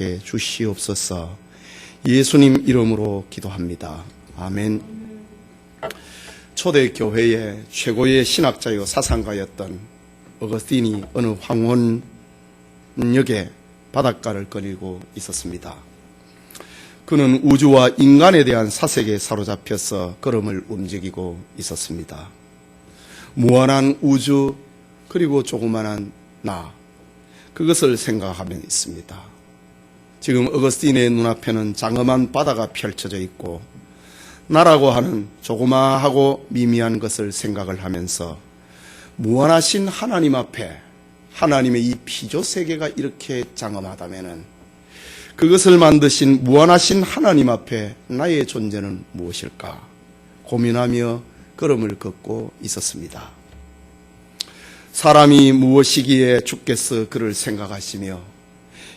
해 주시옵소서. 예수님 이름으로 기도합니다. 아멘. 초대교회의 최고의 신학자요 사상가였던 어거스틴이 어느 황혼역에 바닷가를 거닐고 있었습니다. 그는 우주와 인간에 대한 사색에 사로잡혀서 걸음을 움직이고 있었습니다. 무한한 우주 그리고 조그만한 나, 그것을 생각하며 있습니다. 지금 어거스틴의 눈앞에는 장엄한 바다가 펼쳐져 있고 나라고 하는 조그마하고 미미한 것을 생각을 하면서 무한하신 하나님 앞에, 하나님의 이 피조세계가 이렇게 장엄하다면 그것을 만드신 무한하신 하나님 앞에 나의 존재는 무엇일까 고민하며 걸음을 걷고 있었습니다. 사람이 무엇이기에 죽겠어 그를 생각하시며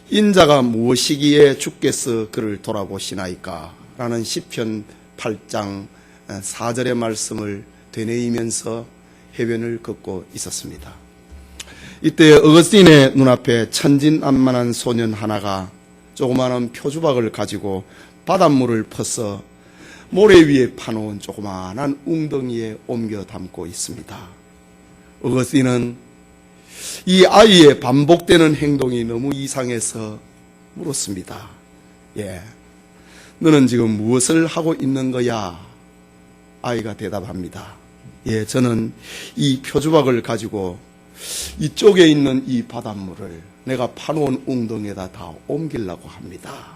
인자가 무엇이기에 죽겠어 그를 돌아보시나이까 라는 시편 8장 4절의 말씀을 되뇌이면서 해변을 걷고 있었습니다. 이때 어거스틴의 눈앞에 천진난만한 소년 하나가 조그마한 표주박을 가지고 바닷물을 퍼서 모래 위에 파놓은 조그마한 웅덩이에 옮겨 담고 있습니다. 어거스틴은 이 아이의 반복되는 행동이 너무 이상해서 물었습니다. 너는 지금 무엇을 하고 있는 거야? 아이가 대답합니다. 저는 이 표주박을 가지고 이쪽에 있는 이 바닷물을 내가 파놓은 웅덩이에다 다 옮기려고 합니다.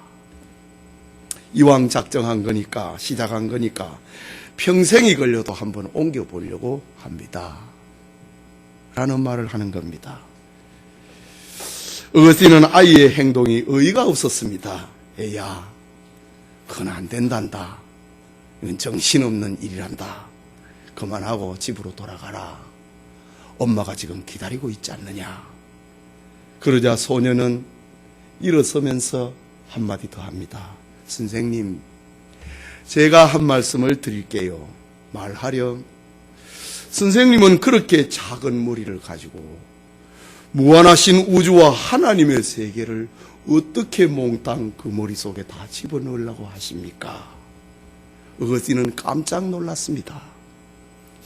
이왕 작정한 거니까, 시작한 거니까 평생이 걸려도 한번 옮겨보려고 합니다. 라는 말을 하는 겁니다. 어거스틴은 아이의 행동이 어이가 없었습니다. 애야, 그건 안 된단다. 이건 정신없는 일이란다. 그만하고 집으로 돌아가라. 엄마가 지금 기다리고 있지 않느냐. 그러자 소년은 일어서면서 한마디 더 합니다. 선생님, 제가 한 말씀을 드릴게요. 말하렴. 선생님은 그렇게 작은 머리를 가지고 무한하신 우주와 하나님의 세계를 어떻게 몽땅 그 머릿속에 다 집어넣으려고 하십니까? 어거스틴은 깜짝 놀랐습니다.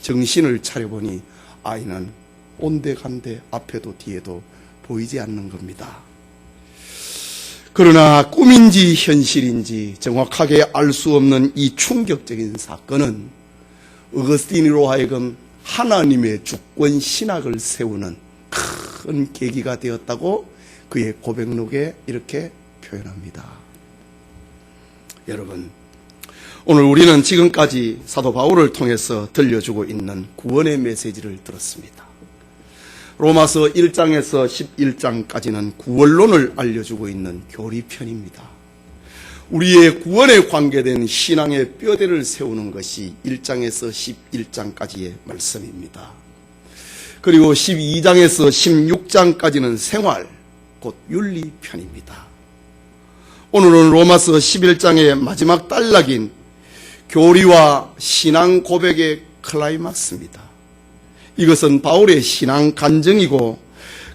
정신을 차려보니 아이는 온데간데 앞에도 뒤에도 보이지 않는 겁니다. 그러나 꿈인지 현실인지 정확하게 알 수 없는 이 충격적인 사건은 어거스틴으로 하여금 하나님의 주권 신학을 세우는 큰 계기가 되었다고 그의 고백록에 이렇게 표현합니다. 여러분, 오늘 우리는 지금까지 사도 바울을 통해서 들려주고 있는 구원의 메시지를 들었습니다. 로마서 1장에서 11장까지는 구원론을 알려주고 있는 교리편입니다. 우리의 구원에 관계된 신앙의 뼈대를 세우는 것이 1장에서 11장까지의 말씀입니다. 그리고 12장에서 16장까지는 생활, 곧 윤리편입니다. 오늘은 로마서 11장의 마지막 단락인 교리와 신앙 고백의 클라이막스입니다. 이것은 바울의 신앙 간증이고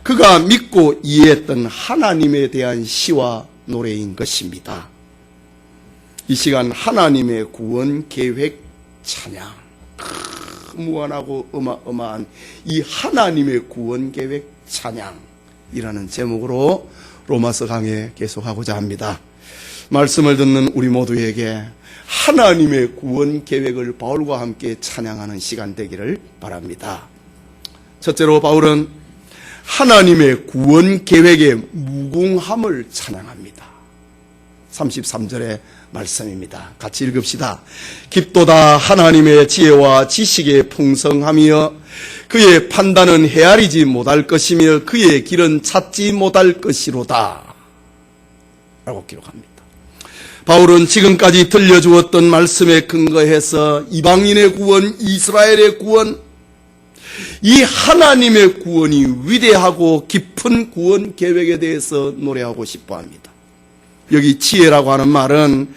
그가 믿고 이해했던 하나님에 대한 시와 노래인 것입니다. 이 시간 하나님의 구원 계획 찬양, 무한하고 어마어마한 이 하나님의 구원 계획 찬양이라는 제목으로 로마서 강해 계속하고자 합니다. 말씀을 듣는 우리 모두에게 하나님의 구원 계획을 바울과 함께 찬양하는 시간 되기를 바랍니다. 첫째로 바울은 하나님의 구원 계획의 무궁함을 찬양합니다. 33절의 말씀입니다. 같이 읽읍시다. 깊도다 하나님의 지혜와 지식의 풍성하며 그의 판단은 헤아리지 못할 것이며 그의 길은 찾지 못할 것이로다 라고 기록합니다. 바울은 지금까지 들려주었던 말씀에 근거해서 이방인의 구원, 이스라엘의 구원, 이 하나님의 구원이 위대하고 깊은 구원 계획에 대해서 노래하고 싶어 합니다. 여기 지혜라고 하는 말은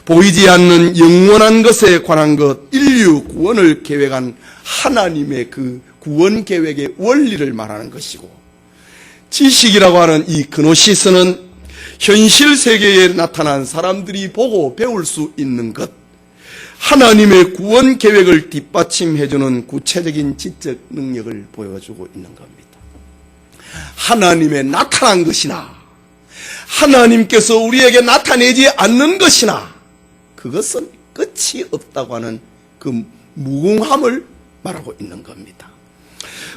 보이지 않는 영원한 것에 관한 것, 인류 구원을 계획한 하나님의 그 구원 계획의 원리를 말하는 것이고, 지식이라고 하는 이 그노시스는 현실 세계에 나타난 사람들이 보고 배울 수 있는 것, 하나님의 구원 계획을 뒷받침해주는 구체적인 지적 능력을 보여주고 있는 겁니다. 하나님의 나타난 것이나 하나님께서 우리에게 나타내지 않는 것이나 그것은 끝이 없다고 하는 그 무궁함을 말하고 있는 겁니다.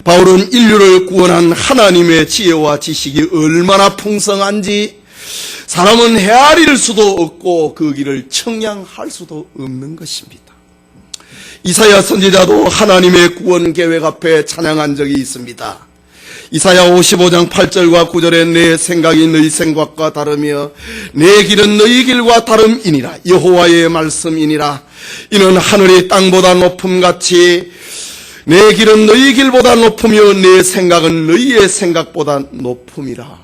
바울은 인류를 구원한 하나님의 지혜와 지식이 얼마나 풍성한지 사람은 헤아릴 수도 없고 그 길을 청량할 수도 없는 것입니다. 이사야 선지자도 하나님의 구원 계획 앞에 찬양한 적이 있습니다. 이사야 55장 8절과 9절에 내 생각이 너희 생각과 다르며 내 길은 너희 길과 다름이니라. 여호와의 말씀이니라. 이는 하늘이 땅보다 높음같이 내 길은 너희 길보다 높으며 내 생각은 너희의 생각보다 높음이라.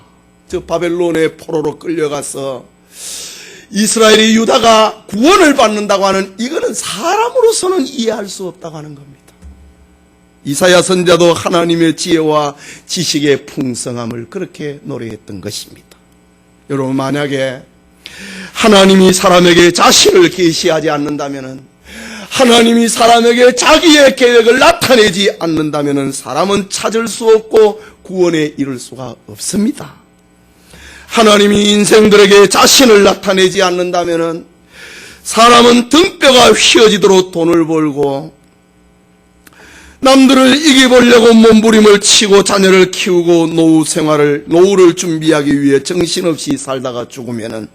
저 바벨론의 포로로 끌려가서 이스라엘이 유다가 구원을 받는다고 하는 이거는 사람으로서는 이해할 수 없다고 하는 겁니다. 이사야 선지자도 하나님의 지혜와 지식의 풍성함을 그렇게 노래했던 것입니다. 여러분, 만약에 하나님이 사람에게 자신을 계시하지 않는다면, 하나님이 사람에게 자기의 계획을 나타내지 않는다면 사람은 찾을 수 없고 구원에 이를 수가 없습니다. 하나님이 인생들에게 자신을 나타내지 않는다면 사람은 등뼈가 휘어지도록 돈을 벌고 남들을 이겨보려고 몸부림을 치고 자녀를 키우고 노후를 준비하기 위해 정신없이 살다가 죽으면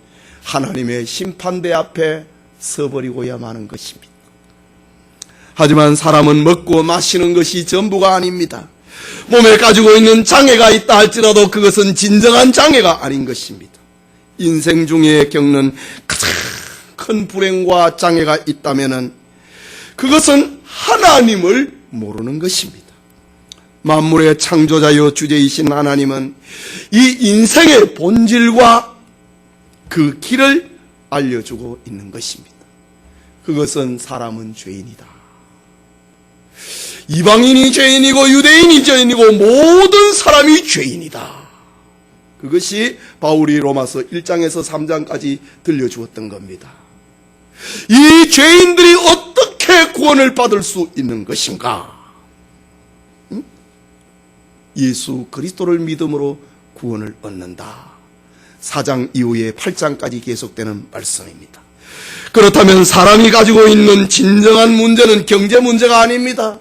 하나님의 심판대 앞에 서버리고야 마는 것입니다. 하지만 사람은 먹고 마시는 것이 전부가 아닙니다. 몸에 가지고 있는 장애가 있다 할지라도 그것은 진정한 장애가 아닌 것입니다. 인생 중에 겪는 가장 큰 불행과 장애가 있다면 그것은 하나님을 모르는 것입니다. 만물의 창조자여 주제이신 하나님은 이 인생의 본질과 그 길을 알려주고 있는 것입니다. 그것은 사람은 죄인이다. 이방인이 죄인이고 유대인이 죄인이고 모든 사람이 죄인이다. 그것이 바울이 로마서 1장에서 3장까지 들려주었던 겁니다. 이 죄인들이 어떻게 구원을 받을 수 있는 것인가? 예수 그리스도를 믿음으로 구원을 얻는다. 4장 이후에 8장까지 계속되는 말씀입니다. 그렇다면 사람이 가지고 있는 진정한 문제는 경제 문제가 아닙니다.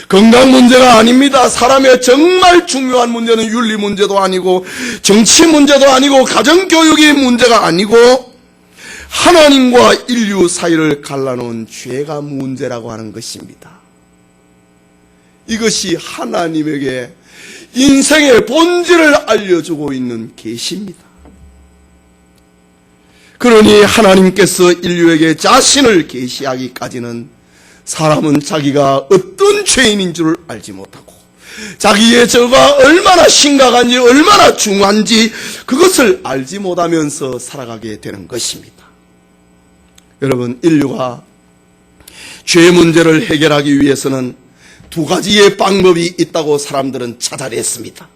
건강 문제가 아닙니다. 사람의 정말 중요한 문제는 윤리 문제도 아니고 정치 문제도 아니고 가정교육이 문제가 아니고 하나님과 인류 사이를 갈라놓은 죄가 문제라고 하는 것입니다. 이것이 하나님에게 인생의 본질을 알려주고 있는 계시입니다. 그러니 하나님께서 인류에게 자신을 계시하기까지는 사람은 자기가 어떤 죄인인 줄 알지 못하고 자기의 죄가 얼마나 심각한지 얼마나 중요한지 그것을 알지 못하면서 살아가게 되는 것입니다. 여러분, 인류가 죄 문제를 해결하기 위해서는 두 가지의 방법이 있다고 사람들은 찾아냈습니다.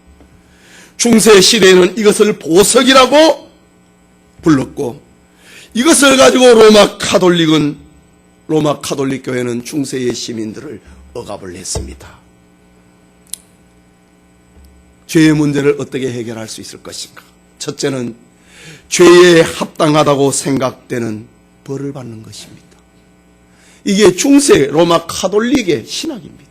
중세 시대에는 이것을 보석이라고 불렀고 이것을 가지고 로마 카톨릭 교회는 중세의 시민들을 억압을 했습니다. 죄의 문제를 어떻게 해결할 수 있을 것인가? 첫째는 죄에 합당하다고 생각되는 벌을 받는 것입니다. 이게 중세 로마 카톨릭의 신학입니다.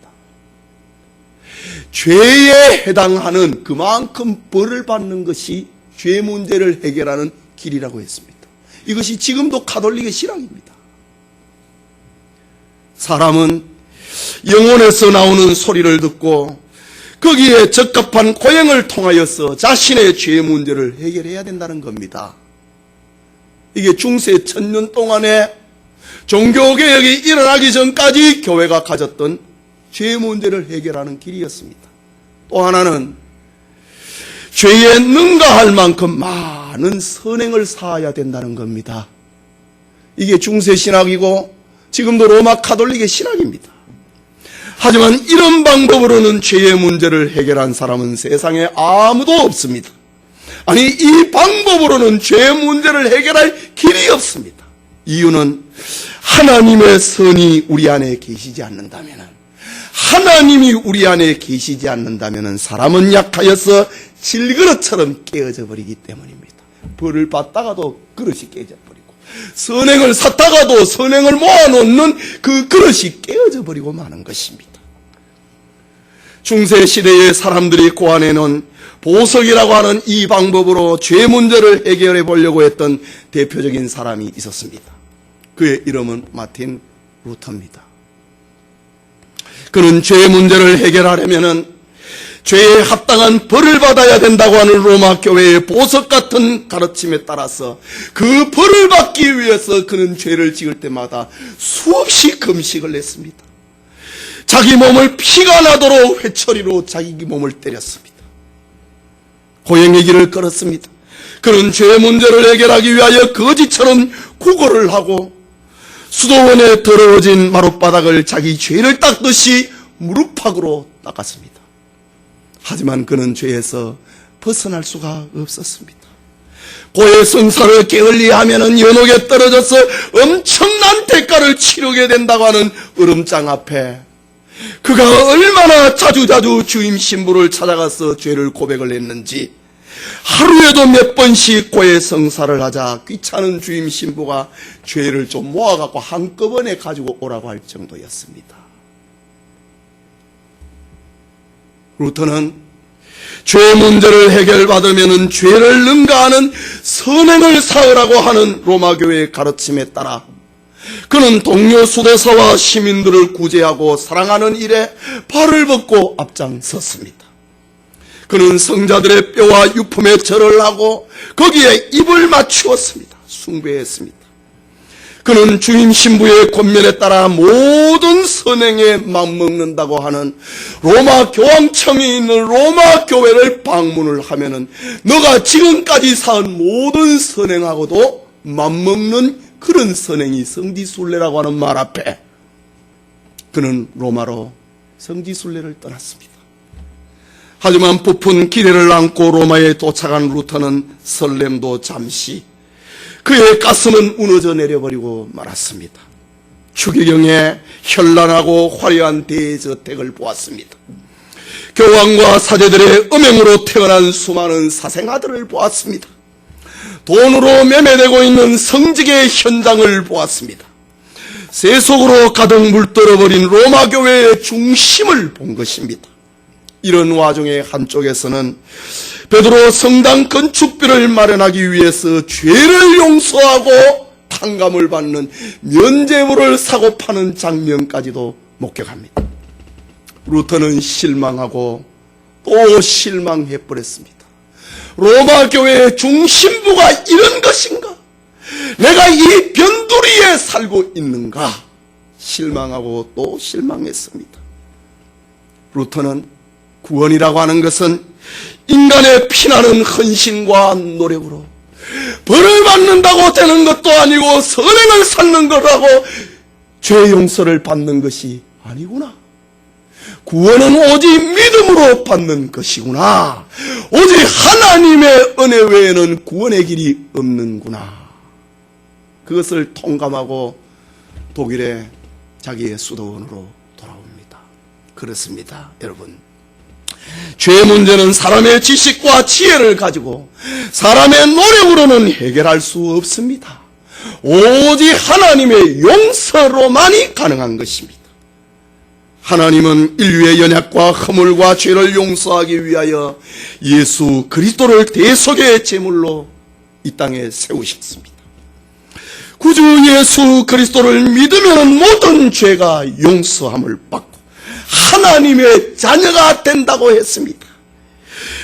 죄에 해당하는 그만큼 벌을 받는 것이 죄 문제를 해결하는 길이라고 했습니다. 이것이 지금도 카톨릭의 신앙입니다. 사람은 영혼에서 나오는 소리를 듣고 거기에 적합한 고행을 통하여서 자신의 죄 문제를 해결해야 된다는 겁니다. 이게 중세 1000년 동안에 종교개혁이 일어나기 전까지 교회가 가졌던 죄 문제를 해결하는 길이었습니다. 또 하나는 죄에 능가할 만큼 많은 선행을 쌓아야 된다는 겁니다. 이게 중세 신학이고 지금도 로마 카톨릭의 신학입니다. 하지만 이런 방법으로는 죄의 문제를 해결한 사람은 세상에 아무도 없습니다. 아니, 이 방법으로는 죄 문제를 해결할 길이 없습니다. 이유는 하나님의 선이 우리 안에 계시지 않는다면, 하나님이 우리 안에 계시지 않는다면 사람은 약하여서 질그릇처럼 깨어져 버리기 때문입니다. 벌을 받다가도 그릇이 깨져버리고, 선행을 샀다가도 선행을 모아놓는 그 그릇이 깨어져 버리고 마는 것입니다. 중세시대의 사람들이 고안해놓은 보석이라고 하는 이 방법으로 죄 문제를 해결해 보려고 했던 대표적인 사람이 있었습니다. 그의 이름은 마틴 루터입니다. 그는 죄 문제를 해결하려면 죄에 합당한 벌을 받아야 된다고 하는 로마 교회의 보석 같은 가르침에 따라서 그 벌을 받기 위해서 그는 죄를 지을 때마다 수없이 금식을 했습니다. 자기 몸을 피가 나도록 회초리로 자기 몸을 때렸습니다. 고행의 길을 걸었습니다. 그는 죄 문제를 해결하기 위하여 거지처럼 구걸을 하고 수도원에 더러워진 마룻바닥을 자기 죄를 닦듯이 무릎팍으로 닦았습니다. 하지만 그는 죄에서 벗어날 수가 없었습니다. 고해 성사를 게을리하면 연옥에 떨어져서 엄청난 대가를 치르게 된다고 하는 으름장 앞에 그가 얼마나 자주자주 주임 신부를 찾아가서 죄를 고백을 했는지, 하루에도 몇 번씩 고해 성사를 하자 귀찮은 주임 신부가 죄를 좀 모아갖고 한꺼번에 가지고 오라고 할 정도였습니다. 루터는 죄 문제를 해결받으면 죄를 능가하는 선행을 쌓으라고 하는 로마교회의 가르침에 따라 그는 동료 수도사와 시민들을 구제하고 사랑하는 일에 발을 벗고 앞장섰습니다. 그는 성자들의 뼈와 유품에 절을 하고 거기에 입을 맞추었습니다. 숭배했습니다. 그는 주임 신부의 권면에 따라 모든 선행에 맘먹는다고 하는 로마 교황청이 있는 로마 교회를 방문을 하면은 너가 지금까지 쌓은 모든 선행하고도 맘먹는 그런 선행이 성지순례라고 하는 말 앞에 그는 로마로 성지순례를 떠났습니다. 하지만 부푼 기대를 안고 로마에 도착한 루터는 설렘도 잠시, 그의 가슴은 무너져 내려버리고 말았습니다. 추기경의 현란하고 화려한 대저택을 보았습니다. 교황과 사제들의 음행으로 태어난 수많은 사생아들을 보았습니다. 돈으로 매매되고 있는 성직의 현장을 보았습니다. 세속으로 가득 물들어버린 로마 교회의 중심을 본 것입니다. 이런 와중에 한쪽에서는 베드로 성당 건축비를 마련하기 위해서 죄를 용서하고 탕감을 받는 면죄부를 사고 파는 장면까지도 목격합니다. 루터는 실망하고 또 실망해버렸습니다. 로마 교회의 중심부가 이런 것인가? 내가 이 변두리에 살고 있는가? 실망하고 또 실망했습니다. 루터는 구원이라고 하는 것은 인간의 피나는 헌신과 노력으로 벌을 받는다고 되는 것도 아니고 선행을 쌓는 거라고 죄 용서를 받는 것이 아니구나. 구원은 오직 믿음으로 받는 것이구나. 오직 하나님의 은혜 외에는 구원의 길이 없는구나. 그것을 통감하고 독일의 자기의 수도원으로 돌아옵니다. 그렇습니다, 여러분. 죄 문제는 사람의 지식과 지혜를 가지고 사람의 노력으로는 해결할 수 없습니다. 오직 하나님의 용서로만이 가능한 것입니다. 하나님은 인류의 연약과 허물과 죄를 용서하기 위하여 예수 그리스도를 대속의 제물로 이 땅에 세우셨습니다. 구주 예수 그리스도를 믿으면 모든 죄가 용서함을 받고 하나님의 자녀가 된다고 했습니다.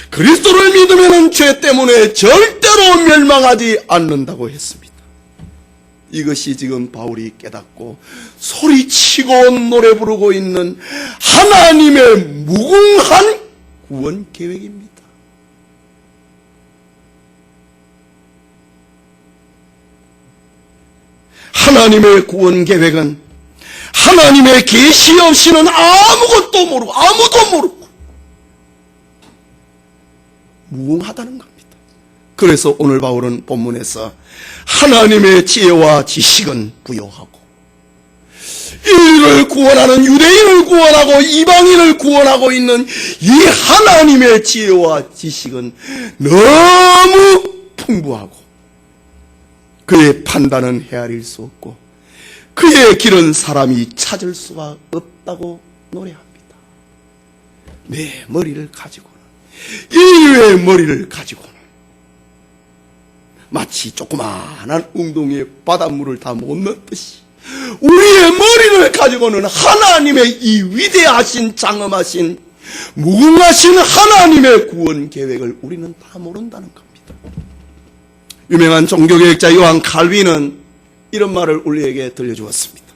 그리스도를 믿으면 죄 때문에 절대로 멸망하지 않는다고 했습니다. 이것이 지금 바울이 깨닫고 소리치고 노래 부르고 있는 하나님의 무궁한 구원 계획입니다. 하나님의 구원 계획은 하나님의 계시 없이는 아무것도 모르고 아무도 모르고 무궁하다는 겁니다. 그래서 오늘 바울은 본문에서 하나님의 지혜와 지식은 부요하고 인류를 구원하는 유대인을 구원하고 이방인을 구원하고 있는 이 하나님의 지혜와 지식은 너무 풍부하고 그의 판단은 헤아릴 수 없고 그의 길은 사람이 찾을 수가 없다고 노래합니다. 내 머리를 가지고는, 인류의 머리를 가지고는 마치 조그마한 웅덩이에 바닷물을 다 못 넣듯이 우리의 머리를 가지고는 하나님의 이 위대하신 장엄하신 무궁하신 하나님의 구원 계획을 우리는 다 모른다는 겁니다. 유명한 종교개혁자 요한 칼빈은 이런 말을 우리에게 들려주었습니다.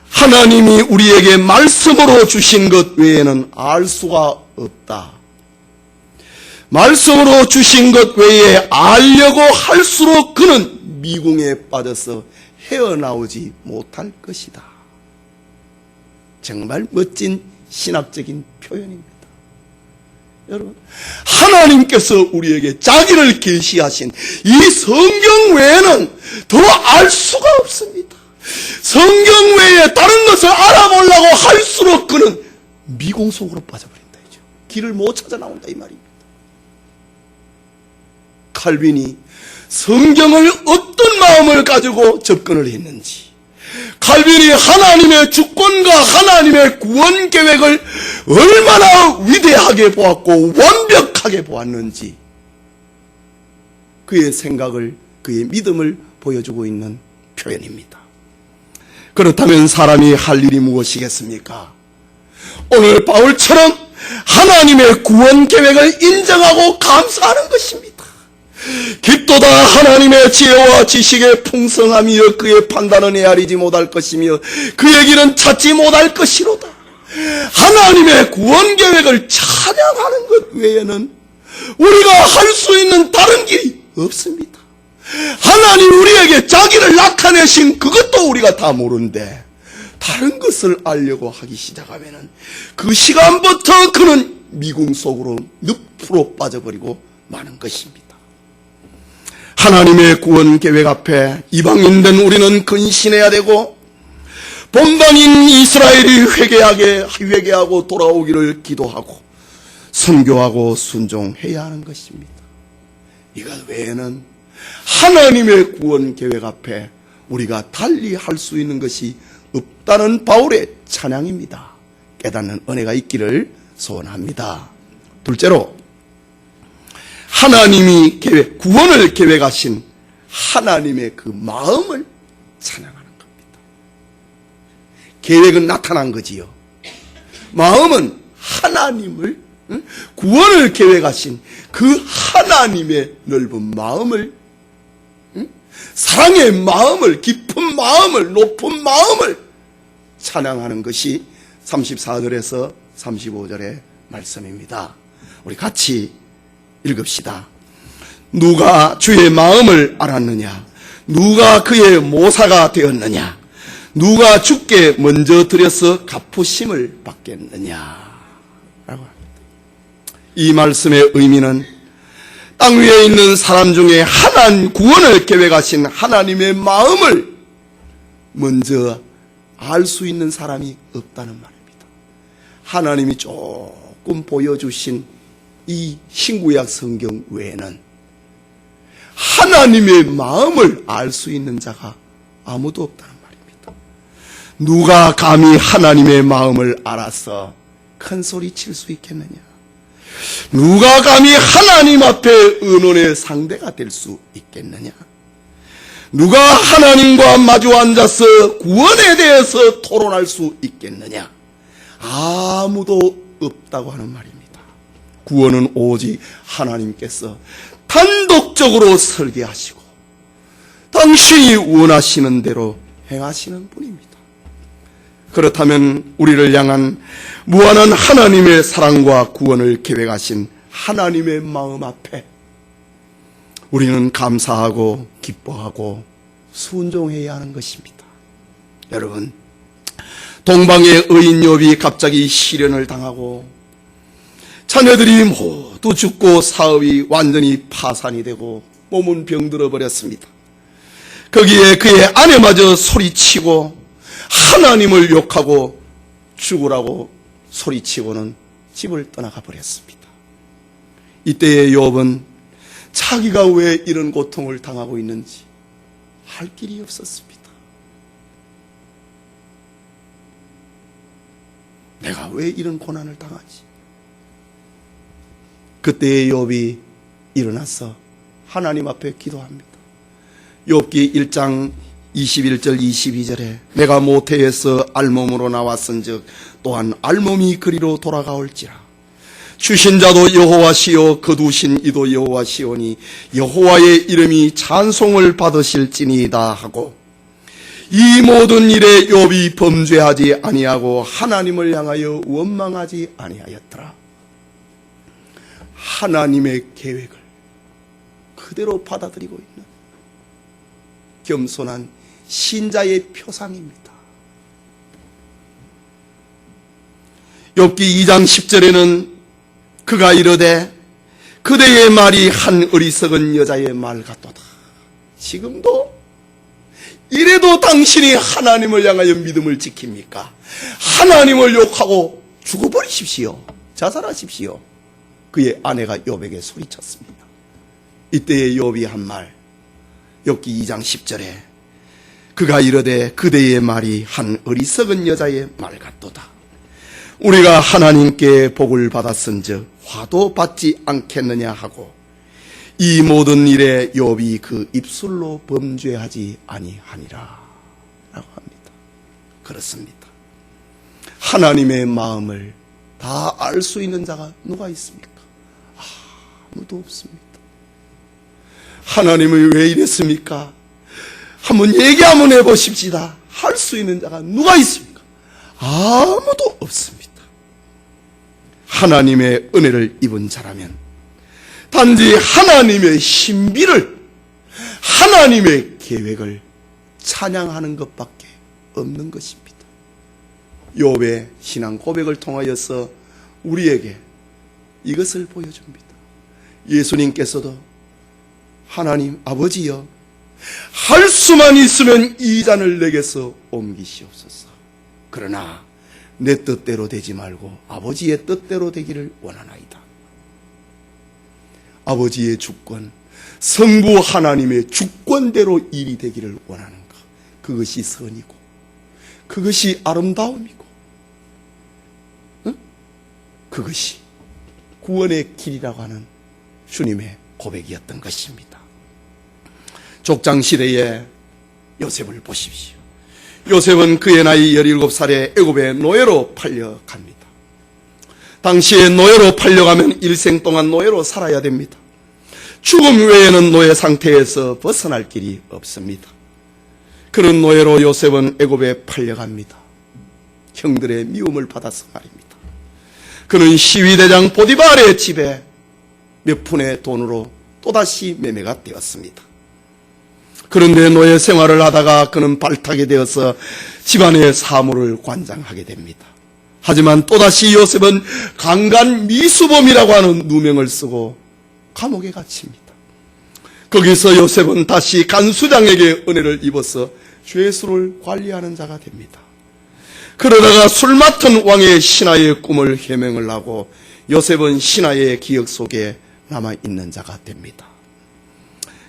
하나님이 우리에게 말씀으로 주신 것 외에는 알 수가 없다. 말씀으로 주신 것 외에 알려고 할수록 그는 미궁에 빠져서 헤어나오지 못할 것이다. 정말 멋진 신학적인 표현입니다. 여러분, 하나님께서 우리에게 자기를 계시하신 이 성경 외에는 더 알 수가 없습니다. 성경 외에 다른 것을 알아보려고 할수록 그는 미궁 속으로 빠져버린다. 길을 못 찾아 나온다 이 말입니다. 칼빈이 성경을 어떤 마음을 가지고 접근을 했는지, 칼빈이 하나님의 주권과 하나님의 구원 계획을 얼마나 위대하게 보았고 완벽하게 보았는지 그의 생각을, 그의 믿음을 보여주고 있는 표현입니다. 그렇다면 사람이 할 일이 무엇이겠습니까? 오늘 바울처럼 하나님의 구원 계획을 인정하고 감사하는 것입니다. 깊도다 하나님의 지혜와 지식의 풍성함이여 그의 판단은 헤아리지 못할 것이며 그의 길은 찾지 못할 것이로다. 하나님의 구원 계획을 찬양하는 것 외에는 우리가 할 수 있는 다른 길이 없습니다. 하나님 우리에게 자기를 나타내신 그것도 우리가 다 모르는데 다른 것을 알려고 하기 시작하면 그 시간부터 그는 미궁 속으로 늪으로 빠져버리고 마는 것입니다. 하나님의 구원 계획 앞에 이방인된 우리는 근신해야 되고 본방인 이스라엘이 회개하고 돌아오기를 기도하고 선교하고 순종해야 하는 것입니다. 이것 외에는 하나님의 구원 계획 앞에 우리가 달리 할 수 있는 것이 없다는 바울의 찬양입니다. 깨닫는 은혜가 있기를 소원합니다. 둘째로 하나님이 구원을 계획하신 하나님의 그 마음을 찬양하는 겁니다. 계획은 나타난 거지요. 마음은 하나님을, 구원을 계획하신 그 하나님의 넓은 마음을, 사랑의 마음을, 깊은 마음을, 높은 마음을 찬양하는 것이 34절에서 35절의 말씀입니다. 우리 같이 읽읍시다. 누가 주의 마음을 알았느냐? 누가 그의 모사가 되었느냐? 누가 주께 먼저 드려서 갚으심을 받겠느냐? 라고 합니다. 이 말씀의 의미는 땅 위에 있는 사람 중에 구원을 계획하신 하나님의 마음을 먼저 알 수 있는 사람이 없다는 말입니다. 하나님이 조금 보여주신 이 신구약 성경 외에는 하나님의 마음을 알 수 있는 자가 아무도 없다는 말입니다. 누가 감히 하나님의 마음을 알아서 큰 소리 칠 수 있겠느냐? 누가 감히 하나님 앞에 의논의 상대가 될 수 있겠느냐? 누가 하나님과 마주 앉아서 구원에 대해서 토론할 수 있겠느냐? 아무도 없다고 하는 말입니다. 구원은 오직 하나님께서 단독적으로 설계하시고 당신이 원하시는 대로 행하시는 분입니다. 그렇다면 우리를 향한 무한한 하나님의 사랑과 구원을 계획하신 하나님의 마음 앞에 우리는 감사하고 기뻐하고 순종해야 하는 것입니다. 여러분, 동방의 의인 욥이 갑자기 시련을 당하고 자녀들이 모두 모두 죽고 사업이 완전히 파산이 되고 몸은 병들어 버렸습니다. 거기에 그의 아내마저 소리치고 하나님을 욕하고 죽으라고 소리치고는 집을 떠나가 버렸습니다. 이때의 욥은 자기가 왜 이런 고통을 당하고 있는지 할 길이 없었습니다. 내가 왜 이런 고난을 당하지? 그때의 욥이 일어나서 하나님 앞에 기도합니다. 욥기 1장 21절 22절에 내가 모태에서 알몸으로 나왔은즉 또한 알몸이 그리로 돌아가올지라. 주신 자도 여호와시요 거두신 이도 여호와시오니 여호와의 이름이 찬송을 받으실지니이다 하고, 이 모든 일에 욥이 범죄하지 아니하고 하나님을 향하여 원망하지 아니하였더라. 하나님의 계획을 그대로 받아들이고 있는 겸손한 신자의 표상입니다. 욥기 2장 10절에는 그가 이르되 그대의 말이 한 어리석은 여자의 말 같도다. 지금도 이래도 당신이 하나님을 향하여 믿음을 지킵니까? 하나님을 욕하고 죽어버리십시오. 자살하십시오. 그의 아내가 욥에게 소리쳤습니다. 이때의 욥이 한 말, 욥기 2장 10절에 그가 이르되 그대의 말이 한 어리석은 여자의 말 같도다. 우리가 하나님께 복을 받았은즉 화도 받지 않겠느냐 하고, 이 모든 일에 욥이 그 입술로 범죄하지 아니하니라 라고 합니다. 그렇습니다. 하나님의 마음을 다 알 수 있는 자가 누가 있습니까? 아무도 없습니다. 하나님이 왜 이랬습니까? 한번 얘기 한번 해보십시다. 할 수 있는 자가 누가 있습니까? 아무도 없습니다. 하나님의 은혜를 입은 자라면 단지 하나님의 신비를, 하나님의 계획을 찬양하는 것밖에 없는 것입니다. 욥의 신앙 고백을 통하여서 우리에게 이것을 보여줍니다. 예수님께서도 하나님 아버지여, 할 수만 있으면 이 잔을 내게서 옮기시옵소서. 그러나 내 뜻대로 되지 말고 아버지의 뜻대로 되기를 원하나이다. 아버지의 주권, 성부 하나님의 주권대로 일이 되기를 원하는 것, 그것이 선이고 그것이 아름다움이고 그것이 구원의 길이라고 하는 주님의 고백이었던 것입니다. 족장시대에 요셉을 보십시오. 요셉은 그의 나이 17살에 애굽의 노예로 팔려갑니다. 당시에 노예로 팔려가면 일생 동안 노예로 살아야 됩니다. 죽음 외에는 노예 상태에서 벗어날 길이 없습니다. 그런 노예로 요셉은 애굽에 팔려갑니다. 형들의 미움을 받아서 말입니다. 그는 시위대장 보디발의 집에 몇 푼의 돈으로 또다시 매매가 되었습니다. 그런데 노예 생활을 하다가 그는 발탁이 되어서 집안의 사물을 관장하게 됩니다. 하지만 또다시 요셉은 강간 미수범이라고 하는 누명을 쓰고 감옥에 갇힙니다. 거기서 요셉은 다시 간수장에게 은혜를 입어서 죄수를 관리하는 자가 됩니다. 그러다가 술 맡은 왕의 신하의 꿈을 해명을 하고 요셉은 신하의 기억 속에 남아있는 자가 됩니다.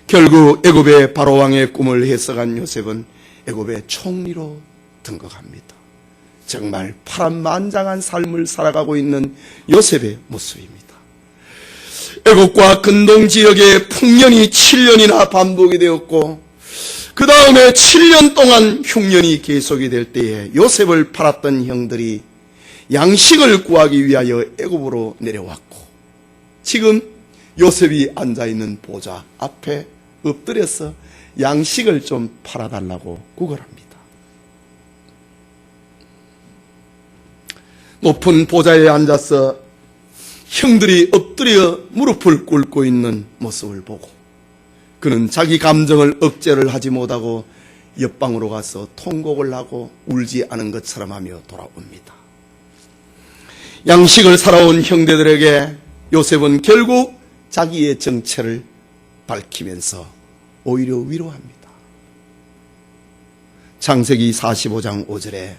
결국 애굽의 바로왕의 꿈을 해석한 요셉은 애굽의 총리로 등극합니다. 정말 파란만장한 삶을 살아가고 있는 요셉의 모습입니다. 애굽과 근동 지역의 풍년이 7년이나 반복이 되었고 그 다음에 7년 동안 흉년이 계속이 될 때에 요셉을 팔았던 형들이 양식을 구하기 위하여 애굽으로 내려왔고, 지금 요셉이 앉아있는 보좌 앞에 엎드려서 양식을 좀 팔아달라고 구걸합니다. 높은 보좌에 앉아서 형들이 엎드려 무릎을 꿇고 있는 모습을 보고 그는 자기 감정을 억제를 하지 못하고 옆방으로 가서 통곡을 하고 울지 않은 것처럼 하며 돌아옵니다. 양식을 사러 온 형제들에게 요셉은 결국 자기의 정체를 밝히면서 오히려 위로합니다. 창세기 45장 5절에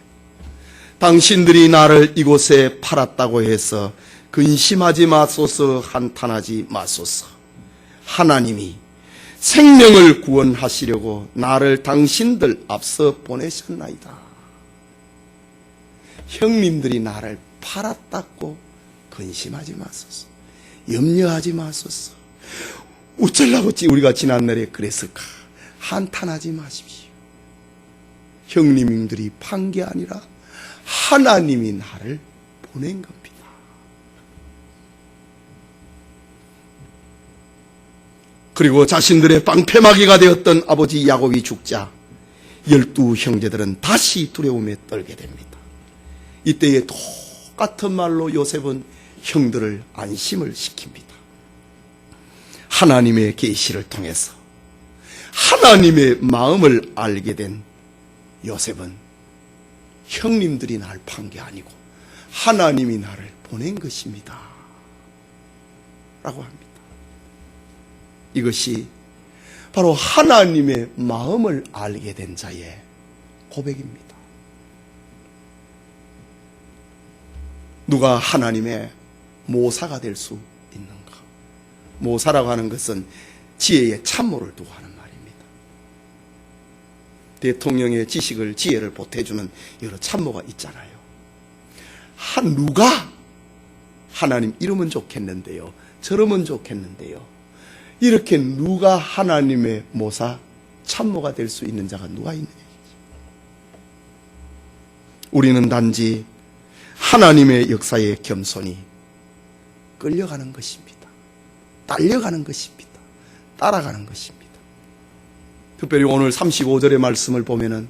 당신들이 나를 이곳에 팔았다고 해서 근심하지 마소서, 한탄하지 마소서. 하나님이 생명을 구원하시려고 나를 당신들 앞서 보내셨나이다. 형님들이 나를 팔았다고 근심하지 마소서. 염려하지 마소서. 어쩌려고 우리가 지난날에 그랬을까? 한탄하지 마십시오. 형님들이 판 게 아니라 하나님이 나를 보낸 겁니다. 그리고 자신들의 방패막이가 되었던 아버지 야곱이 죽자 12 형제들은 다시 두려움에 떨게 됩니다. 이때에 똑같은 말로 요셉은 형들을 안심을 시킵니다. 하나님의 계시를 통해서 하나님의 마음을 알게 된 요셉은 형님들이 날 판 게 아니고 하나님이 나를 보낸 것입니다 라고 합니다. 이것이 바로 하나님의 마음을 알게 된 자의 고백입니다. 누가 하나님의 모사가 될 수 있는가? 모사라고 하는 것은 지혜의 참모를 두고 하는 말입니다. 대통령의 지식을, 지혜를 보태주는 여러 참모가 있잖아요. 누가 하나님 이러면 좋겠는데요, 저러면 좋겠는데요, 이렇게 누가 하나님의 모사, 참모가 될 수 있는 자가 누가 있느냐? 우리는 단지 하나님의 역사에 겸손히 끌려가는 것입니다. 딸려가는 것입니다. 따라가는 것입니다. 특별히 오늘 35절의 말씀을 보면은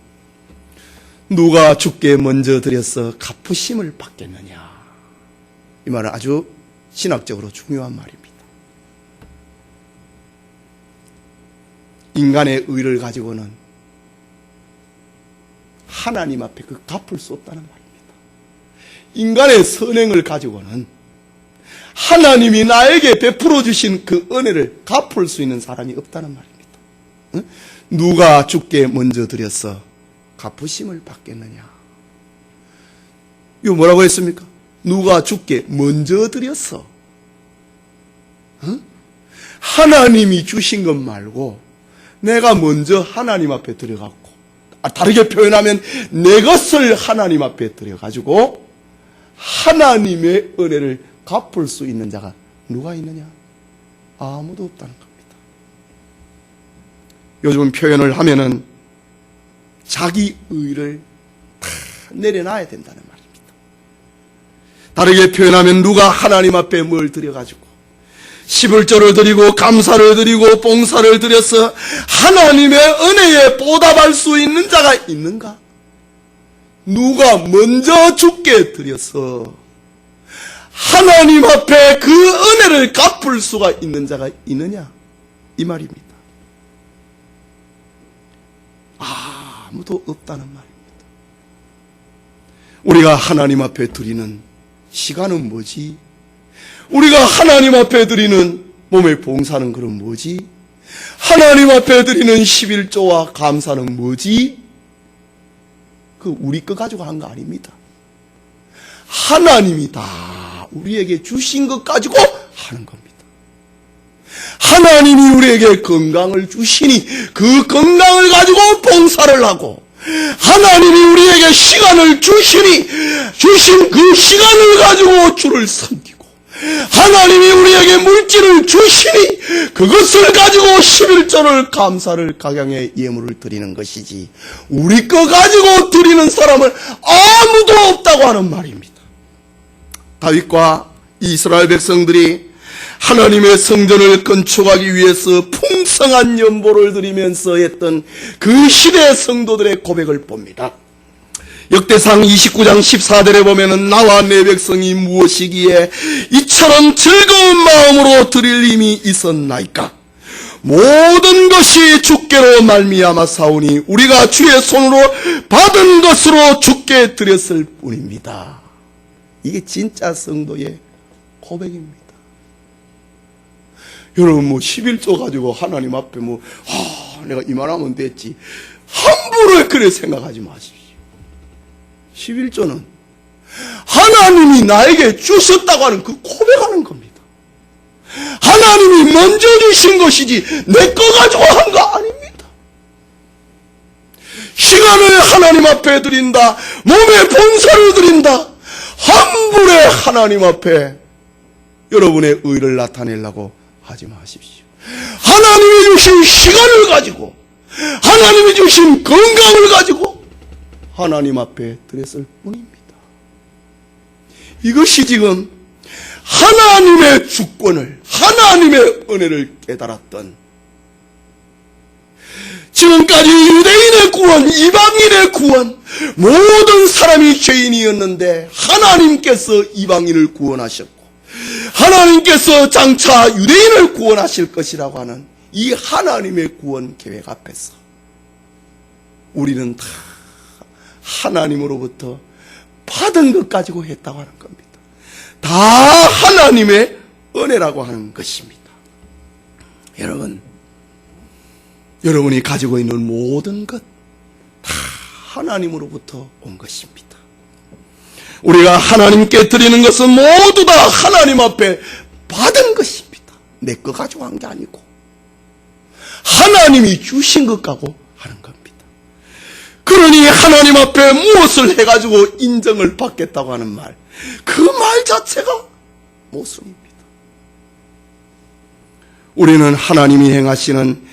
누가 주께 먼저 드려서 갚으심을 받겠느냐, 이 말은 아주 신학적으로 중요한 말입니다. 인간의 의를 가지고는 하나님 앞에 그 갚을 수 없다는 말입니다. 인간의 선행을 가지고는 하나님이 나에게 베풀어 주신 그 은혜를 갚을 수 있는 사람이 없다는 말입니다. 누가 주께 먼저 드려서 갚으심을 받겠느냐? 이거 뭐라고 했습니까? 누가 주께 먼저 드려서, 하나님이 주신 것 말고 내가 먼저 하나님 앞에 들어갔고, 다르게 표현하면 내 것을 하나님 앞에 들여가지고 하나님의 은혜를 갚을 수 있는 자가 누가 있느냐? 아무도 없다는 겁니다. 요즘 표현을 하면은 자기 의를 다 내려놔야 된다는 말입니다. 다르게 표현하면 누가 하나님 앞에 뭘 드려가지고 11조를 드리고 감사를 드리고 봉사를 드려서 하나님의 은혜에 보답할 수 있는 자가 있는가? 누가 먼저 주께 드려서 하나님 앞에 그 은혜를 갚을 수가 있는 자가 있느냐? 이 말입니다. 아무도 없다는 말입니다. 우리가 하나님 앞에 드리는 시간은 뭐지? 우리가 하나님 앞에 드리는 몸의 봉사는 그럼 뭐지? 하나님 앞에 드리는 11조와 감사는 뭐지? 그 우리 거 가지고 한 거 아닙니다. 하나님이 다 우리에게 주신 것 가지고 하는 겁니다. 하나님이 우리에게 건강을 주시니 그 건강을 가지고 봉사를 하고, 하나님이 우리에게 시간을 주시니 주신 그 시간을 가지고 주를 섬기고, 하나님이 우리에게 물질을 주시니 그것을 가지고 11조를 감사를 각양의 예물을 드리는 것이지, 우리 거 가지고 드리는 사람은 아무도 없다고 하는 말입니다. 다윗과 이스라엘 백성들이 하나님의 성전을 건축하기 위해서 풍성한 연보를 드리면서 했던 그 시대의 성도들의 고백을 봅니다. 역대상 29장 14절에 보면은 나와 내 백성이 무엇이기에 이처럼 즐거운 마음으로 드릴 힘이 있었나이까? 모든 것이 주께로 말미암아 사오니 우리가 주의 손으로 받은 것으로 주께 드렸을 뿐입니다. 이게 진짜 성도의 고백입니다. 여러분, 11조 가지고 하나님 앞에 내가 이만하면 됐지. 함부로 그래 생각하지 마십시오. 11조는 하나님이 나에게 주셨다고 하는 그 고백하는 겁니다. 하나님이 먼저 주신 것이지 내 거 가지고 한 거 아닙니다. 시간을 하나님 앞에 드린다. 몸의 본사를 드린다. 함부로 하나님 앞에 여러분의 의를 나타내려고 하지 마십시오. 하나님이 주신 시간을 가지고, 하나님이 주신 건강을 가지고 하나님 앞에 드렸을 뿐입니다. 이것이 지금 하나님의 주권을, 하나님의 은혜를 깨달았던, 지금까지 유대인의 구원, 이방인의 구원, 모든 사람이 죄인이었는데 하나님께서 이방인을 구원하셨고 하나님께서 장차 유대인을 구원하실 것이라고 하는 이 하나님의 구원 계획 앞에서 우리는 다 하나님으로부터 받은 것 가지고 했다고 하는 겁니다. 다 하나님의 은혜라고 하는 것입니다. 여러분이 가지고 있는 모든 것 다 하나님으로부터 온 것입니다. 우리가 하나님께 드리는 것은 모두 다 하나님 앞에 받은 것입니다. 내 거 가지고 한 게 아니고 하나님이 주신 것 가지고 하는 겁니다. 그러니 하나님 앞에 무엇을 해가지고 인정을 받겠다고 하는 말, 그 말 자체가 모순입니다. 우리는 하나님이 행하시는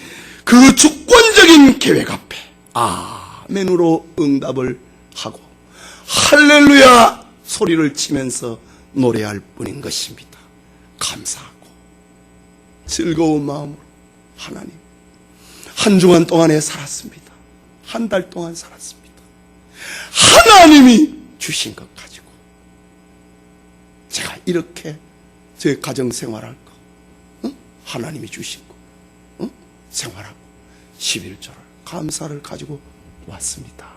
그 주권적인 계획 앞에 아멘으로 응답을 하고 할렐루야 소리를 치면서 노래할 뿐인 것입니다. 감사하고 즐거운 마음으로 하나님, 한 주간 동안에 살았습니다. 한 달 동안 살았습니다. 하나님이 주신 것 가지고 제가 이렇게 제 가정 생활할 거, 하나님이 주신 거 생활하고 11조를 감사를 가지고 왔습니다.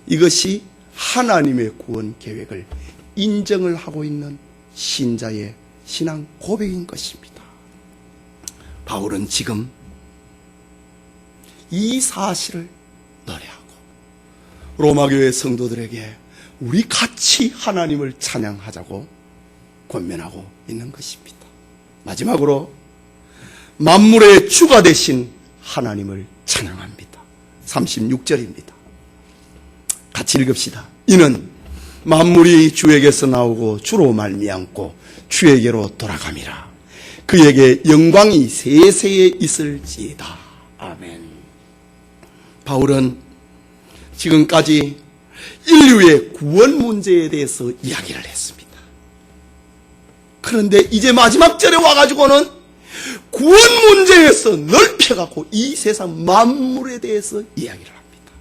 이것이 하나님의 구원 계획을 인정을 하고 있는 신자의 신앙 고백인 것입니다. 바울은 지금 이 사실을 노래하고 로마교회 성도들에게 우리 같이 하나님을 찬양하자고 권면하고 있는 것입니다. 마지막으로 만물의 주가 되신 하나님을 찬양합니다. 36절입니다. 같이 읽읍시다. 이는 만물이 주에게서 나오고 주로 말미암고 주에게로 돌아감이라. 그에게 영광이 세세에 있을지이다. 아멘. 바울은 지금까지 인류의 구원 문제에 대해서 이야기를 했습니다. 그런데 이제 마지막 절에 와가지고는 구원 문제에서 넓혀갖고 이 세상 만물에 대해서 이야기를 합니다.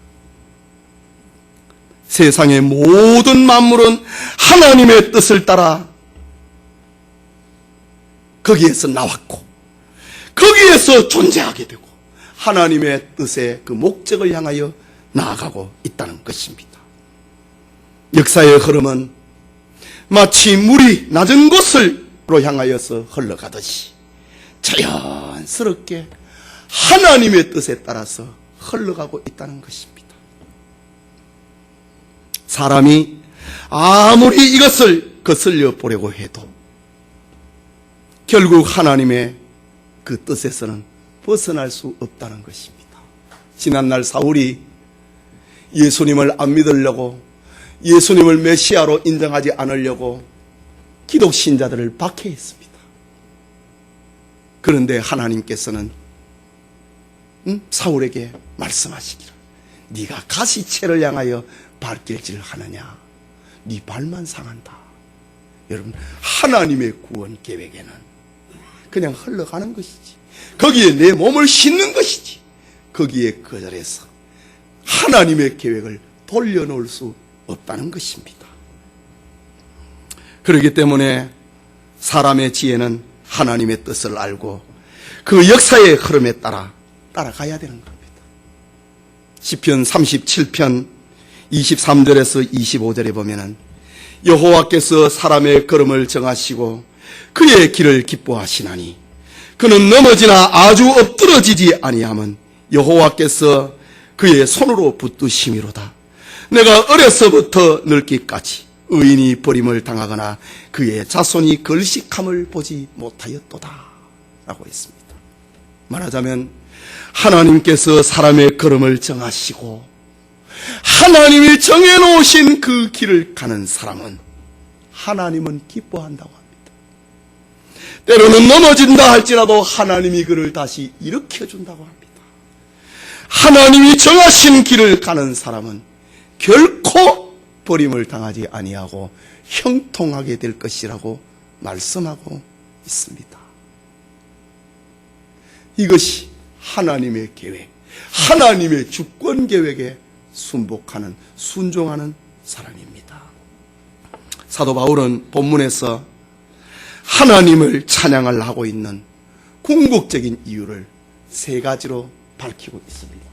세상의 모든 만물은 하나님의 뜻을 따라 거기에서 나왔고 거기에서 존재하게 되고 하나님의 뜻의 그 목적을 향하여 나아가고 있다는 것입니다. 역사의 흐름은 마치 물이 낮은 곳으로 향하여서 흘러가듯이 자연스럽게 하나님의 뜻에 따라서 흘러가고 있다는 것입니다. 사람이 아무리 이것을 거슬려 보려고 해도 결국 하나님의 그 뜻에서는 벗어날 수 없다는 것입니다. 지난날 사울이 예수님을 안 믿으려고, 예수님을 메시아로 인정하지 않으려고 기독 신자들을 박해했습니다. 그런데 하나님께서는 사울에게 말씀하시기를, 네가 가시채를 향하여 발길질을 하느냐, 네 발만 상한다. 여러분, 하나님의 구원 계획에는 그냥 흘러가는 것이지, 거기에 내 몸을 싣는 것이지, 거기에 거절해서 하나님의 계획을 돌려놓을 수 없다는 것입니다. 그렇기 때문에 사람의 지혜는 하나님의 뜻을 알고 그 역사의 흐름에 따라가야 되는 겁니다. 시편 37편 23절에서 25절에 보면은 여호와께서 사람의 걸음을 정하시고 그의 길을 기뻐하시나니 그는 넘어지나 아주 엎드러지지 아니함은 여호와께서 그의 손으로 붙드심이로다. 내가 어려서부터 늙기까지 의인이 버림을 당하거나 그의 자손이 걸식함을 보지 못하였도다 라고 했습니다. 말하자면 하나님께서 사람의 걸음을 정하시고 하나님이 정해놓으신 그 길을 가는 사람은 하나님은 기뻐한다고 합니다. 때로는 넘어진다 할지라도 하나님이 그를 다시 일으켜준다고 합니다. 하나님이 정하신 길을 가는 사람은 결코 버림을 당하지 아니하고 형통하게 될 것이라고 말씀하고 있습니다. 이것이 하나님의 계획, 하나님의 주권 계획에 순종하는 사람입니다. 사도 바울은 본문에서 하나님을 찬양을 하고 있는 궁극적인 이유를 세 가지로 밝히고 있습니다.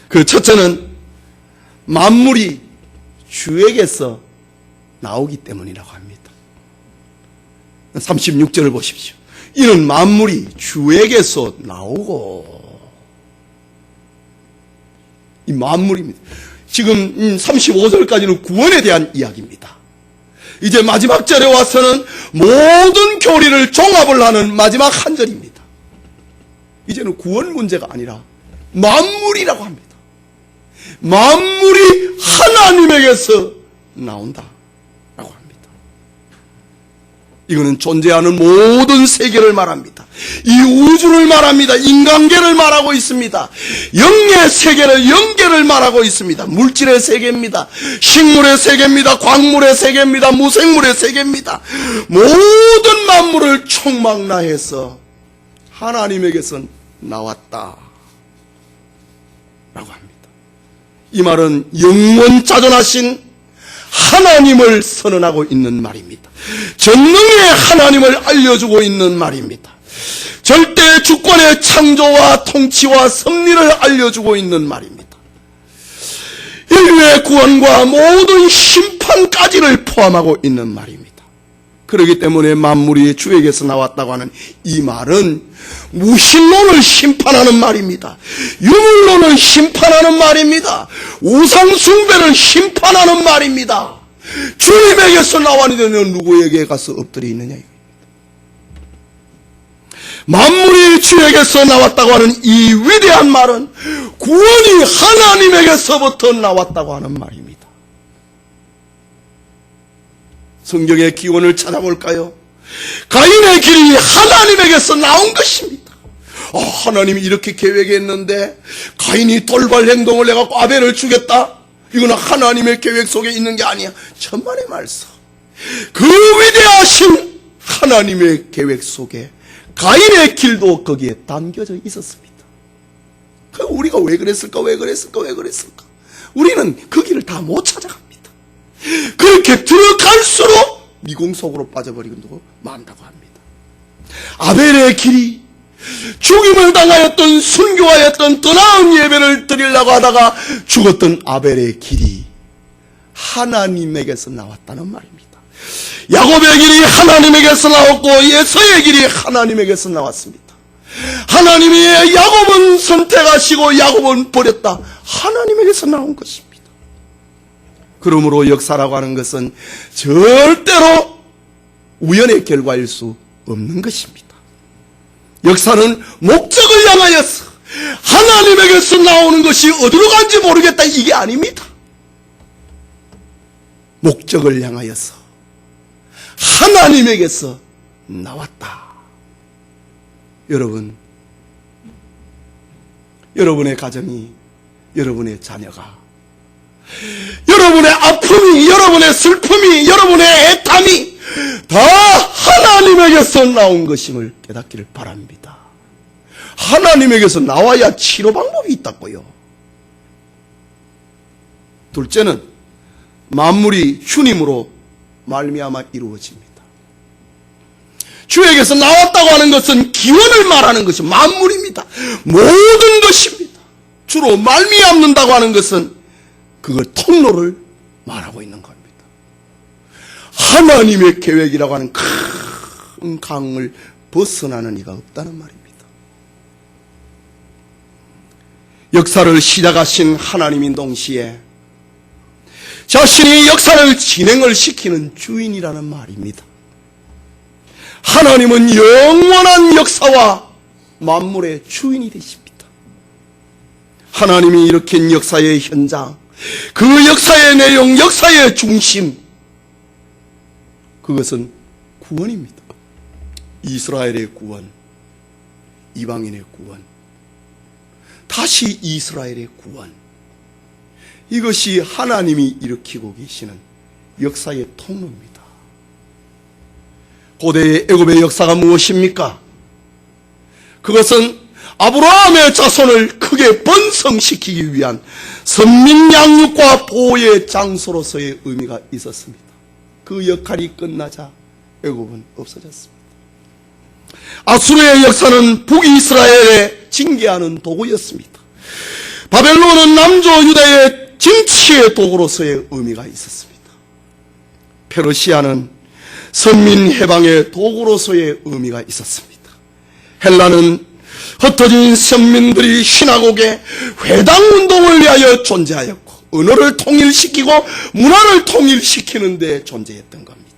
그 첫째는 만물이 주에게서 나오기 때문이라고 합니다. 36절을 보십시오. 이는 만물이 주에게서 나오고, 이 만물입니다. 지금 35절까지는 구원에 대한 이야기입니다. 이제 마지막 절에 와서는 모든 교리를 종합을 하는 마지막 한 절입니다. 이제는 구원 문제가 아니라 만물이라고 합니다. 만물이 하나님에게서 나온다 라고 합니다. 이거는 존재하는 모든 세계를 말합니다. 이 우주를 말합니다. 인간계를 말하고 있습니다. 영의 세계를, 영계를 말하고 있습니다. 물질의 세계입니다. 식물의 세계입니다. 광물의 세계입니다. 무생물의 세계입니다. 모든 만물을 총망라해서 하나님에게서 나왔다 라고 합니다. 이 말은 영원자존하신 하나님을 선언하고 있는 말입니다. 전능의 하나님을 알려주고 있는 말입니다. 절대 주권의 창조와 통치와 섭리를 알려주고 있는 말입니다. 인류의 구원과 모든 심판까지를 포함하고 있는 말입니다. 그렇기 때문에 만물이 주에게서 나왔다고 하는 이 말은 무신론을 심판하는 말입니다. 유물론을 심판하는 말입니다. 우상숭배를 심판하는 말입니다. 주님에게서 나왔는데 누구에게 가서 엎드려 있느냐. 만물이 주에게서 나왔다고 하는 이 위대한 말은 구원이 하나님에게서부터 나왔다고 하는 말입니다. 성경의 기원을 찾아볼까요? 가인의 길이 하나님에게서 나온 것입니다. 하나님이 이렇게 계획했는데 가인이 돌발 행동을 해갖고 아벨을 죽였다? 이거는 하나님의 계획 속에 있는 게 아니야. 천만의 말씀. 그 위대하신 하나님의 계획 속에 가인의 길도 거기에 담겨져 있었습니다. 우리가 왜 그랬을까? 우리는 그 길을 다 못 찾아갑니다. 그렇게 들어갈수록 미궁 속으로 빠져버리고 만다고 합니다. 아벨의 길이 죽임을 당하였던 순교하였던 더 나은 예배를 드리려고 하다가 죽었던 아벨의 길이 하나님에게서 나왔다는 말입니다. 야곱의 길이 하나님에게서 나왔고 예서의 길이 하나님에게서 나왔습니다. 하나님이 야곱은 선택하시고 야곱은 버렸다. 하나님에게서 나온 것입니다. 그러므로 역사라고 하는 것은 절대로 우연의 결과일 수 없는 것입니다. 역사는 목적을 향하여서 하나님에게서 나오는 것이 어디로 간지 모르겠다 이게 아닙니다. 목적을 향하여서 하나님에게서 나왔다. 여러분, 여러분의 가정이, 여러분의 자녀가, 여러분의 아픔이, 여러분의 슬픔이, 여러분의 애탐이 다 하나님에게서 나온 것임을 깨닫기를 바랍니다. 하나님에게서 나와야 치료 방법이 있다고요. 둘째는 만물이 주님으로 말미암아 이루어집니다. 주에게서 나왔다고 하는 것은 기원을 말하는 것이 만물입니다. 모든 것입니다. 주로 말미암는다고 하는 것은 그걸 통로를 말하고 있는 겁니다. 하나님의 계획이라고 하는 큰 강을 벗어나는 이가 없다는 말입니다. 역사를 시작하신 하나님인 동시에 자신이 역사를 진행을 시키는 주인이라는 말입니다. 하나님은 영원한 역사와 만물의 주인이 되십니다. 하나님이 일으킨 역사의 현장, 그 역사의 내용, 역사의 중심, 그것은 구원입니다. 이스라엘의 구원, 이방인의 구원, 다시 이스라엘의 구원, 이것이 하나님이 일으키고 계시는 역사의 통로입니다. 고대의 애굽의 역사가 무엇입니까? 그것은 아브라함의 자손을 크게 번성시키기 위한 선민 양육과 보호의 장소로서의 의미가 있었습니다. 그 역할이 끝나자 애굽은 없어졌습니다. 아수르의 역사는 북이스라엘에 징계하는 도구였습니다. 바벨론은 남조 유다의 정치의 도구로서의 의미가 있었습니다. 페르시아는 선민 해방의 도구로서의 의미가 있었습니다. 헬라는 흩어진 선민들이 신화국의 회당운동을 위하여 존재하였고 언어를 통일시키고 문화를 통일시키는 데 존재했던 겁니다.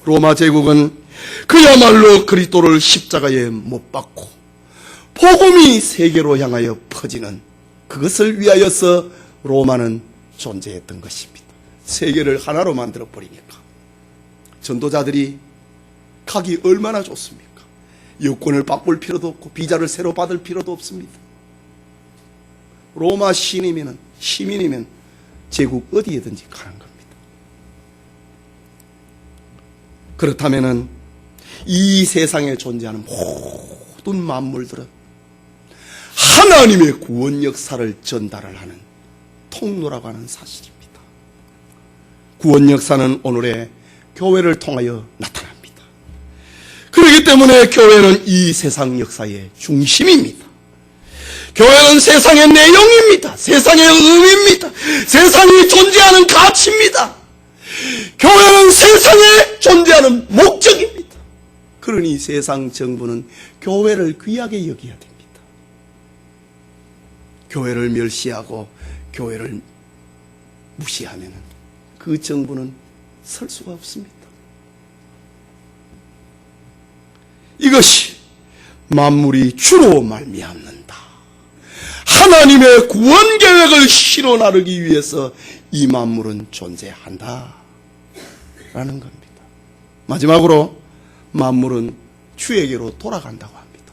로마 제국은 그야말로 그리스도를 십자가에 못 박고 복음이 세계로 향하여 퍼지는 그것을 위하여서 로마는 존재했던 것입니다. 세계를 하나로 만들어버리니까 전도자들이 가기 얼마나 좋습니까? 여권을 바꿀 필요도 없고 비자를 새로 받을 필요도 없습니다. 로마 시민이면 제국 어디에든지 가는 겁니다. 그렇다면 이 세상에 존재하는 모든 만물들은 하나님의 구원 역사를 전달을 하는 통로라고 하는 사실입니다. 구원 역사는 오늘의 교회를 통하여 나타납니다. 그렇기 때문에 교회는 이 세상 역사의 중심입니다. 교회는 세상의 내용입니다. 세상의 의미입니다. 세상이 존재하는 가치입니다. 교회는 세상에 존재하는 목적입니다. 그러니 세상 정부는 교회를 귀하게 여겨야 됩니다. 교회를 멸시하고 교회를 무시하면 그 정부는 설 수가 없습니다. 이것이 만물이 주로 말미암는다. 하나님의 구원 계획을 실어 나르기 위해서 이 만물은 존재한다 라는 겁니다. 마지막으로 만물은 주에게로 돌아간다고 합니다.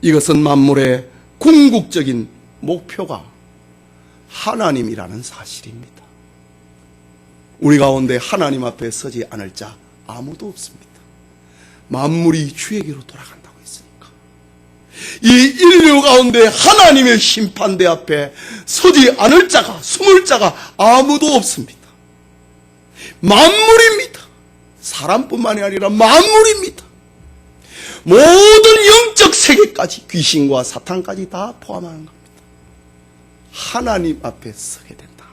이것은 만물의 궁극적인 목표가 하나님이라는 사실입니다. 우리 가운데 하나님 앞에 서지 않을 자 아무도 없습니다. 만물이 주에게로 돌아간다고 했으니까. 이 인류 가운데 하나님의 심판대 앞에 서지 않을 자가, 숨을 자가 아무도 없습니다. 만물입니다. 사람뿐만이 아니라 만물입니다. 모든 영적 세계까지, 귀신과 사탄까지 다 포함하는 겁니다. 하나님 앞에 서게 된다.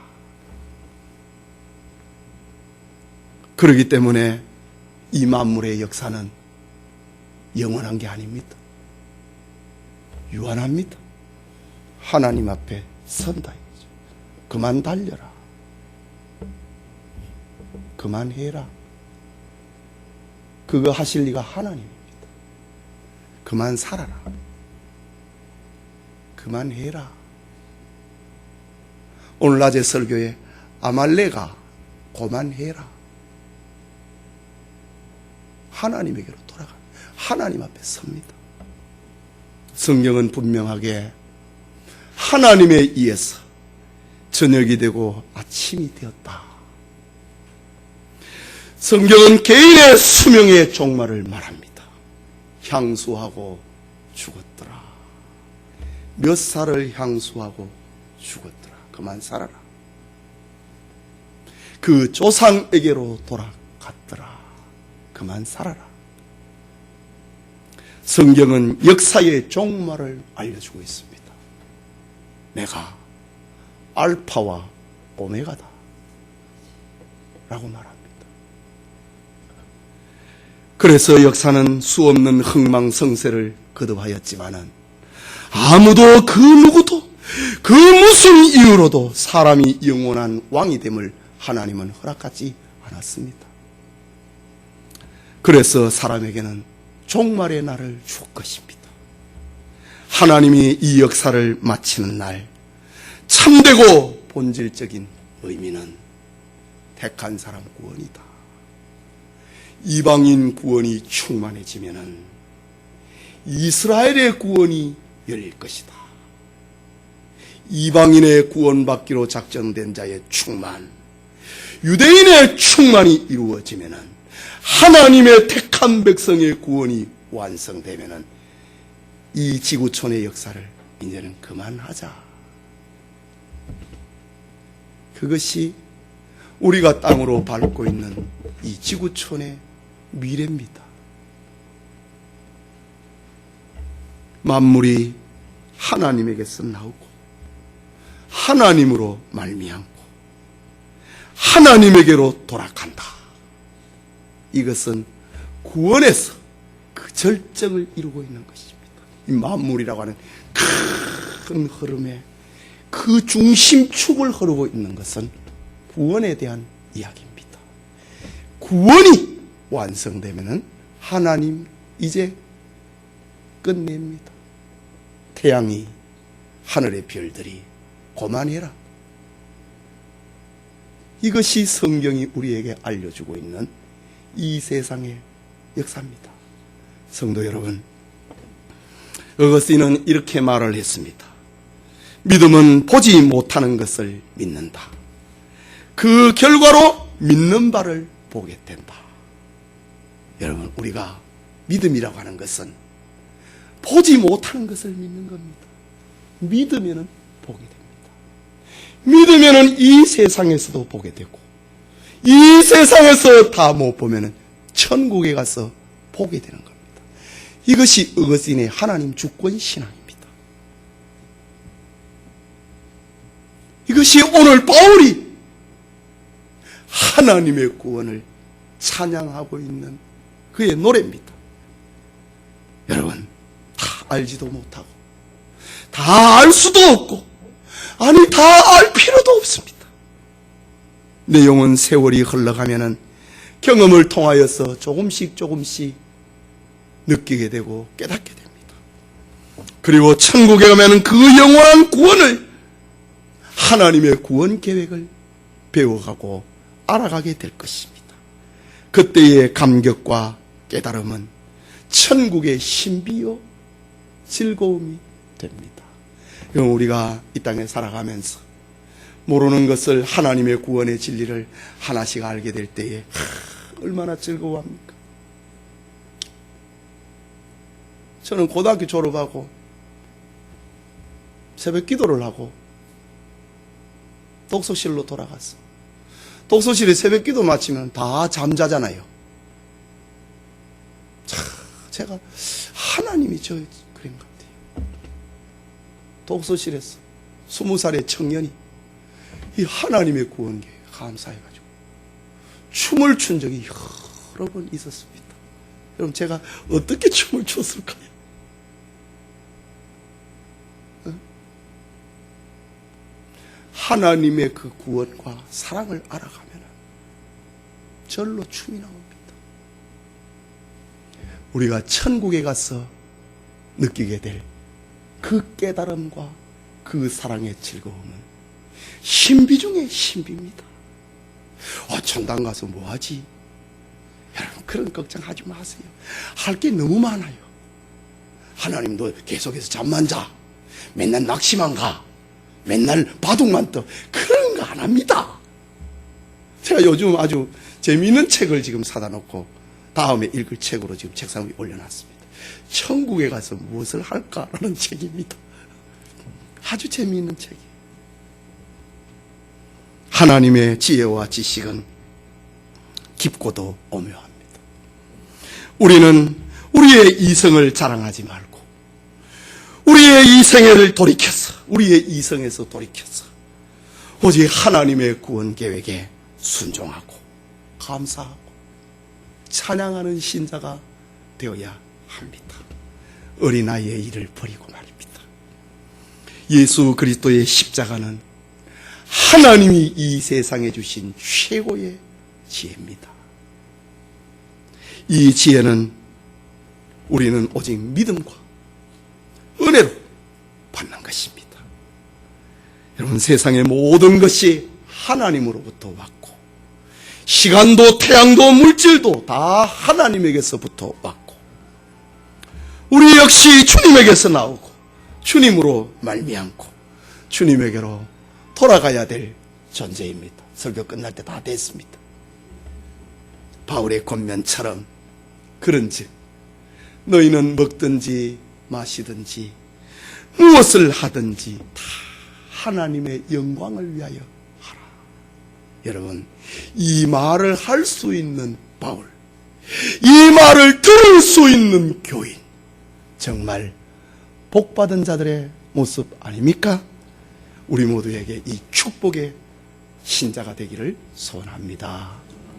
그렇기 때문에 이 만물의 역사는 영원한 게 아닙니다. 유한합니다. 하나님 앞에 선다. 그만 달려라. 그만해라. 그거 하실 리가 하나님입니다. 그만 살아라. 그만해라. 오늘 낮에 설교에 아말레가 그만해라. 하나님에게로 돌아가 하나님 앞에 섭니다. 성경은 분명하게 하나님에 의해서 저녁이 되고 아침이 되었다. 성경은 개인의 수명의 종말을 말합니다. 향수하고 죽었더라. 몇 살을 향수하고 죽었더라. 그만 살아라. 그 조상에게로 돌아갔더라. 그만 살아라. 성경은 역사의 종말을 알려주고 있습니다. 내가 알파와 오메가다 라고 말합니다. 그래서 역사는 수없는 흥망성쇠를 거듭하였지만은 아무도 그 누구도 그 무슨 이유로도 사람이 영원한 왕이 됨을 하나님은 허락하지 않았습니다. 그래서 사람에게는 종말의 날을 줄 것입니다. 하나님이 이 역사를 마치는 날, 참되고 본질적인 의미는 택한 사람 구원이다. 이방인 구원이 충만해지면은 이스라엘의 구원이 열릴 것이다. 이방인의 구원받기로 작정된 자의 충만, 유대인의 충만이 이루어지면은 하나님의 택한 백성의 구원이 완성되면은 이 지구촌의 역사를 이제는 그만하자. 그것이 우리가 땅으로 밟고 있는 이 지구촌의 미래입니다. 만물이 하나님에게서 나오고 하나님으로 말미암고 하나님에게로 돌아간다. 이것은 구원에서 그 절정을 이루고 있는 것입니다. 이 만물이라고 하는 큰 흐름에 그 중심축을 흐르고 있는 것은 구원에 대한 이야기입니다. 구원이 완성되면은 하나님 이제 끝냅니다. 태양이, 하늘의 별들이 고만해라. 이것이 성경이 우리에게 알려주고 있는 이 세상의 역사입니다. 성도 여러분, 어거스틴은 이렇게 말을 했습니다. 믿음은 보지 못하는 것을 믿는다. 그 결과로 믿는 바를 보게 된다. 여러분, 우리가 믿음이라고 하는 것은 보지 못하는 것을 믿는 겁니다. 믿으면은 보게 됩니다. 믿으면은 이 세상에서도 보게 되고, 이 세상에서 다 못 보면은 천국에 가서 보게 되는 겁니다. 이것이 어거스틴의 하나님 주권 신앙입니다. 이것이 오늘 바울이 하나님의 구원을 찬양하고 있는 그의 노래입니다. 여러분, 다 알지도 못하고 다 알 수도 없고, 아니 다 알 필요도 없습니다. 내용은 세월이 흘러가면은 경험을 통하여서 조금씩 느끼게 되고 깨닫게 됩니다. 그리고 천국에 가면은 그 영원한 구원을, 하나님의 구원 계획을 배워가고 알아가게 될 것입니다. 그때의 감격과 깨달음은 천국의 신비요 즐거움이 됩니다. 우리가 이 땅에 살아가면서 모르는 것을, 하나님의 구원의 진리를 하나씩 알게 될 때에 얼마나 즐거워합니까? 저는 고등학교 졸업하고 새벽 기도를 하고 독서실로 돌아갔어. 독서실에 새벽 기도 마치면 다 잠자잖아요. 제가 하나님이 저 그런 것 같아요. 독서실에서 20살의 청년이 이 하나님의 구원계에 감사해가지고 춤을 춘 적이 여러 번 있었습니다. 그럼 제가 어떻게 춤을 췄을까요? 하나님의 그 구원과 사랑을 알아가면 절로 춤이 나옵니다. 우리가 천국에 가서 느끼게 될 그 깨달음과 그 사랑의 즐거움은 신비 중에 신비입니다. 천당 가서 뭐하지? 여러분, 그런 걱정하지 마세요. 할 게 너무 많아요. 하나님도 계속해서 잠만 자, 맨날 낚시만 가, 맨날 바둑만 떠, 그런 거 안 합니다. 제가 요즘 아주 재미있는 책을 지금 사다 놓고 다음에 읽을 책으로 지금 책상 위에 올려놨습니다. 천국에 가서 무엇을 할까라는 책입니다. 아주 재미있는 책이에요. 하나님의 지혜와 지식은 깊고도 오묘합니다. 우리는 우리의 이성을 자랑하지 말고 우리의 이성을 돌이켜서, 우리의 이성에서 돌이켜서 오직 하나님의 구원 계획에 순종하고 감사하고 찬양하는 신자가 되어야 합니다. 어린아이의 일을 버리고 말입니다. 예수 그리스도의 십자가는 하나님이 이 세상에 주신 최고의 지혜입니다. 이 지혜는 우리는 오직 믿음과 은혜로 받는 것입니다. 여러분, 세상의 모든 것이 하나님으로부터 왔고, 시간도 태양도 물질도 다 하나님에게서부터 왔고, 우리 역시 주님에게서 나오고 주님으로 말미암고 주님에게로 돌아가야 될 존재입니다. 설교 끝날 때 다 됐습니다. 바울의 권면처럼 그런즉 너희는 먹든지 마시든지 무엇을 하든지 다 하나님의 영광을 위하여 하라. 여러분, 이 말을 할 수 있는 바울, 이 말을 들을 수 있는 교인, 정말 복받은 자들의 모습 아닙니까? 우리 모두에게 이 축복의 신자가 되기를 소원합니다.